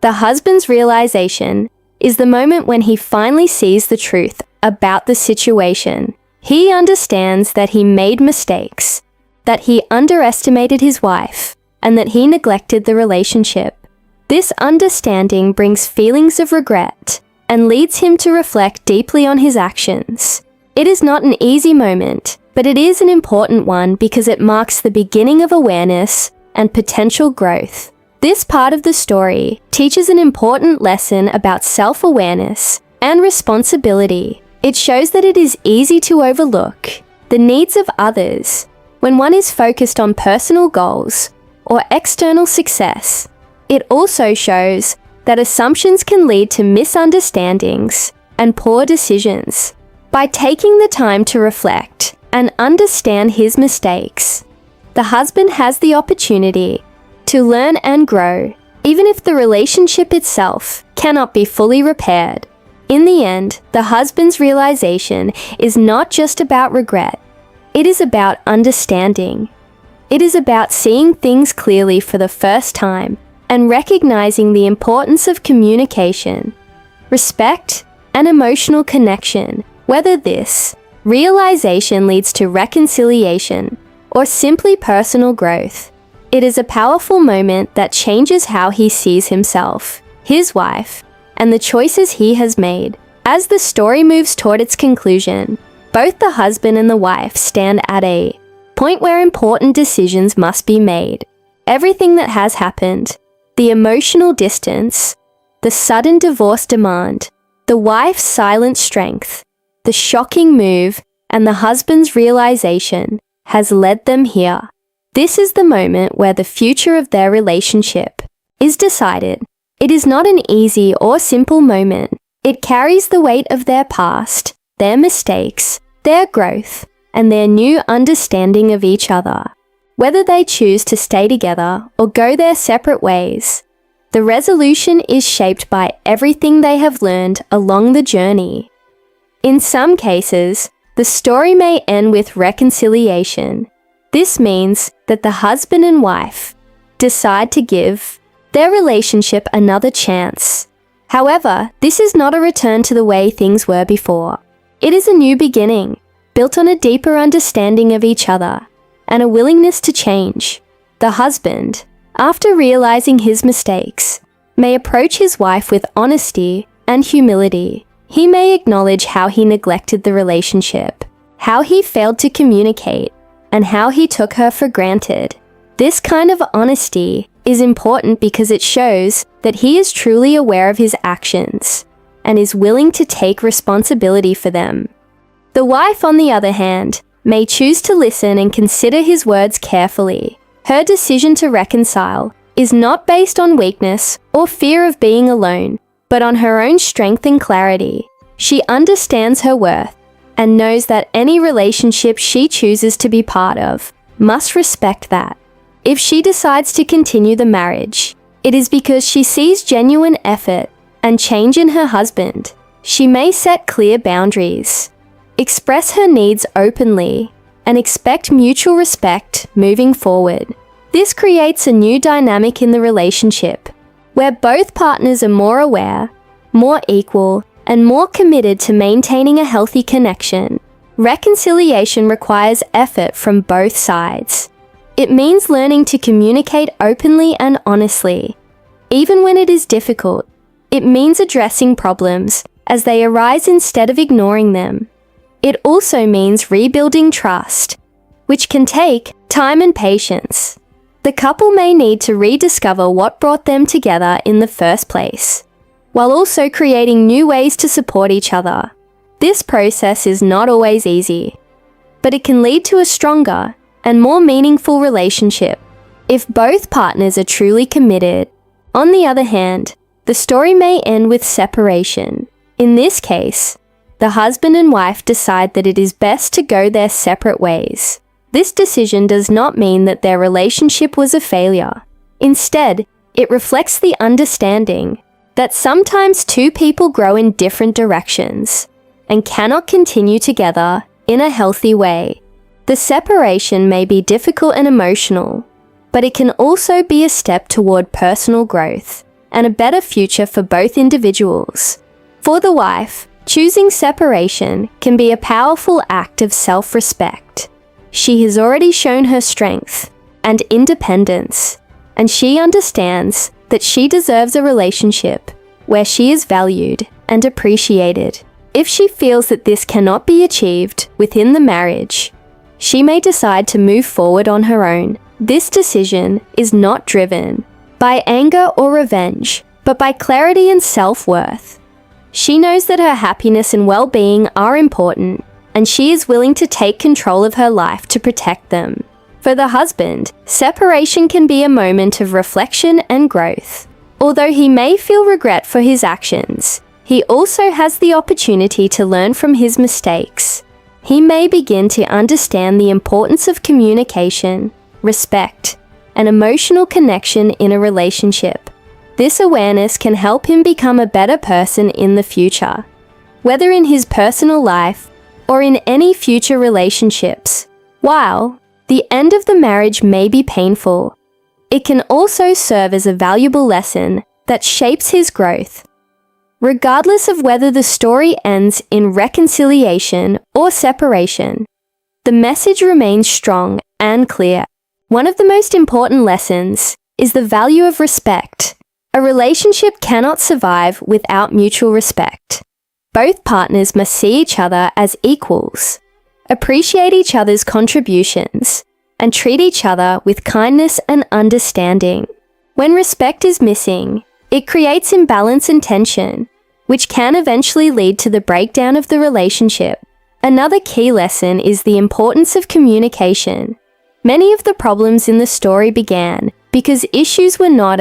the husband's realization is the moment when he finally sees the truth about the situation. He understands that he made mistakes, that he underestimated his wife, and that he neglected the relationship. This understanding brings feelings of regret and leads him to reflect deeply on his actions. It is not an easy moment, but it is an important one because it marks the beginning of awareness and potential growth. This part of the story teaches an important lesson about self-awareness and responsibility. It shows that it is easy to overlook the needs of others when one is focused on personal goals or external success. It also shows that assumptions can lead to misunderstandings and poor decisions. By taking the time to reflect and understand his mistakes, the husband has the opportunity to learn and grow, even if the relationship itself cannot be fully repaired. In the end, the husband's realization is not just about regret. It is about understanding. It is about seeing things clearly for the first time and recognizing the importance of communication, respect, and emotional connection. Whether this realization leads to reconciliation or simply personal growth, it is a powerful moment that changes how he sees himself, his wife, and the choices he has made. As the story moves toward its conclusion, both the husband and the wife stand at a point where important decisions must be made. Everything that has happened, the emotional distance, the sudden divorce demand, the wife's silent strength, the shocking move, and the husband's realization has led them here. This is the moment where the future of their relationship is decided. It is not an easy or simple moment. It carries the weight of their past, their mistakes, their growth, and their new understanding of each other. Whether they choose to stay together or go their separate ways, the resolution is shaped by everything they have learned along the journey. In some cases, the story may end with reconciliation. This means that the husband and wife decide to give their relationship another chance. However, this is not a return to the way things were before. It is a new beginning, built on a deeper understanding of each other and a willingness to change. The husband, after realizing his mistakes, may approach his wife with honesty and humility. He may acknowledge how he neglected the relationship, how he failed to communicate, and how he took her for granted. This kind of honesty is important because it shows that he is truly aware of his actions and is willing to take responsibility for them. The wife, on the other hand, may choose to listen and consider his words carefully. Her decision to reconcile is not based on weakness or fear of being alone, but on her own strength and clarity. She understands her worth and knows that any relationship she chooses to be part of must respect that. If she decides to continue the marriage, it is because she sees genuine effort and change in her husband. She may set clear boundaries, express her needs openly, and expect mutual respect moving forward. This creates a new dynamic in the relationship, where both partners are more aware, more equal, and more committed to maintaining a healthy connection. Reconciliation requires effort from both sides. It means learning to communicate openly and honestly. Even when it is difficult, it means addressing problems as they arise instead of ignoring them. It also means rebuilding trust, which can take time and patience. The couple may need to rediscover what brought them together in the first place, while also creating new ways to support each other. This process is not always easy, but it can lead to a stronger and more meaningful relationship if both partners are truly committed. On the other hand, the story may end with separation. In this case, the husband and wife decide that it is best to go their separate ways. This decision does not mean that their relationship was a failure. Instead, it reflects the understanding that sometimes two people grow in different directions and cannot continue together in a healthy way. The separation may be difficult and emotional, but it can also be a step toward personal growth and a better future for both individuals. For the wife, choosing separation can be a powerful act of self-respect. She has already shown her strength and independence, and she understands that she deserves a relationship where she is valued and appreciated. If she feels that this cannot be achieved within the marriage, she may decide to move forward on her own. This decision is not driven by anger or revenge, but by clarity and self-worth. She knows that her happiness and well-being are important, and she is willing to take control of her life to protect them. For the husband, separation can be a moment of reflection and growth. Although he may feel regret for his actions, he also has the opportunity to learn from his mistakes. He may begin to understand the importance of communication, respect, and emotional connection in a relationship. This awareness can help him become a better person in the future, whether in his personal life or in any future relationships. While the end of the marriage may be painful, it can also serve as a valuable lesson that shapes his growth. Regardless of whether the story ends in reconciliation or separation, the message remains strong and clear. One of the most important lessons is the value of respect. A relationship cannot survive without mutual respect. Both partners must see each other as equals, appreciate each other's contributions, and treat each other with kindness and understanding. When respect is missing, it creates imbalance and tension, which can eventually lead to the breakdown of the relationship. Another key lesson is the importance of communication. Many of the problems in the story began because issues were not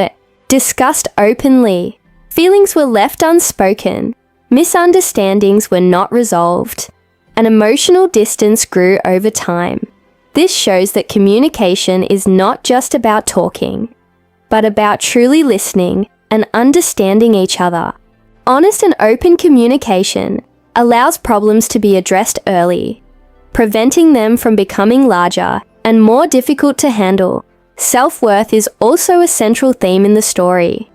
discussed openly, feelings were left unspoken, misunderstandings were not resolved, and emotional distance grew over time. This shows that communication is not just about talking, but about truly listening and understanding each other. Honest and open communication allows problems to be addressed early, preventing them from becoming larger and more difficult to handle. Self-worth is also a central theme in the story.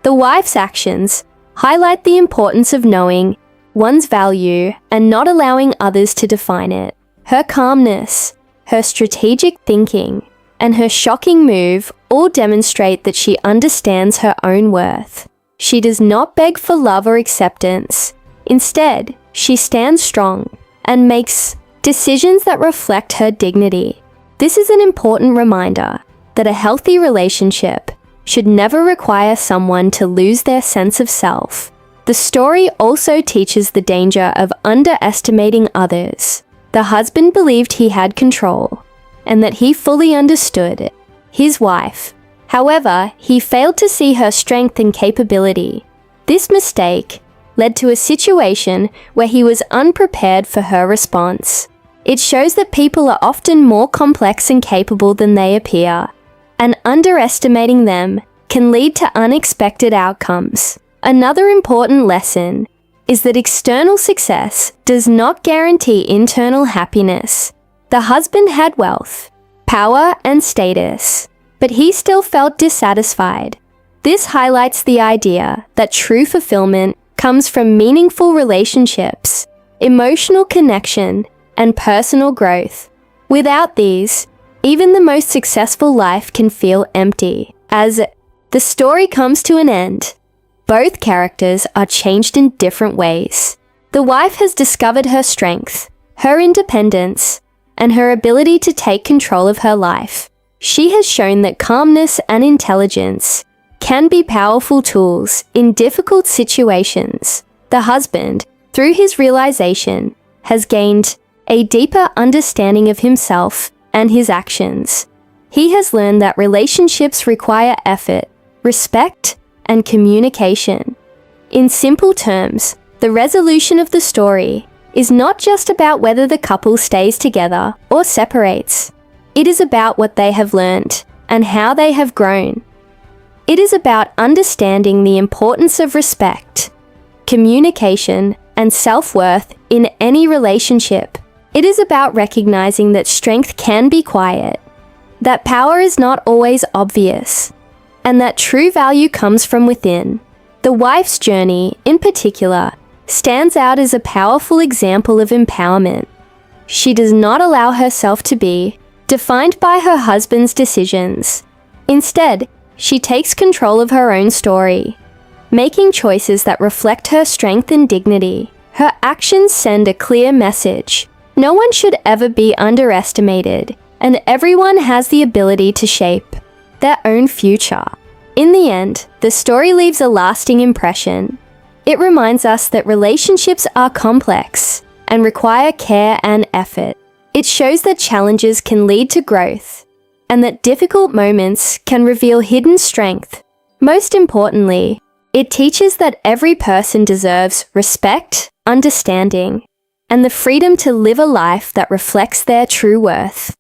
The wife's actions highlight the importance of knowing one's value and not allowing others to define it. Her calmness, her strategic thinking, and her shocking move all demonstrate that she understands her own worth. She does not beg for love or acceptance. Instead, she stands strong and makes decisions that reflect her dignity. This is an important reminder that a healthy relationship should never require someone to lose their sense of self. The story also teaches the danger of underestimating others. The husband believed he had control and that he fully understood his wife. However, he failed to see her strength and capability. This mistake led to a situation where he was unprepared for her response. It shows that people are often more complex and capable than they appear, and underestimating them can lead to unexpected outcomes. Another important lesson is that external success does not guarantee internal happiness. The husband had wealth, power, and status, but he still felt dissatisfied. This highlights the idea that true fulfillment comes from meaningful relationships, emotional connection, and personal growth. Without these, even the most successful life can feel empty. As the story comes to an end, both characters are changed in different ways. The wife has discovered her strength, her independence, and her ability to take control of her life. She has shown that calmness and intelligence can be powerful tools in difficult situations. The husband, through his realization, has gained a deeper understanding of himself and his actions. He has learned that relationships require effort, respect, and communication. In simple terms, the resolution of the story is not just about whether the couple stays together or separates. It is about what they have learned and how they have grown. It is about understanding the importance of respect, communication, and self-worth in any relationship. It is about recognizing that strength can be quiet, that power is not always obvious, and that true value comes from within. The wife's journey, in particular, stands out as a powerful example of empowerment. She does not allow herself to be defined by her husband's decisions. Instead, she takes control of her own story, making choices that reflect her strength and dignity. Her actions send a clear message. No one should ever be underestimated, and everyone has the ability to shape their own future. In the end, the story leaves a lasting impression. It reminds us that relationships are complex and require care and effort. It shows that challenges can lead to growth and that difficult moments can reveal hidden strength. Most importantly, it teaches that every person deserves respect, understanding, and the freedom to live a life that reflects their true worth.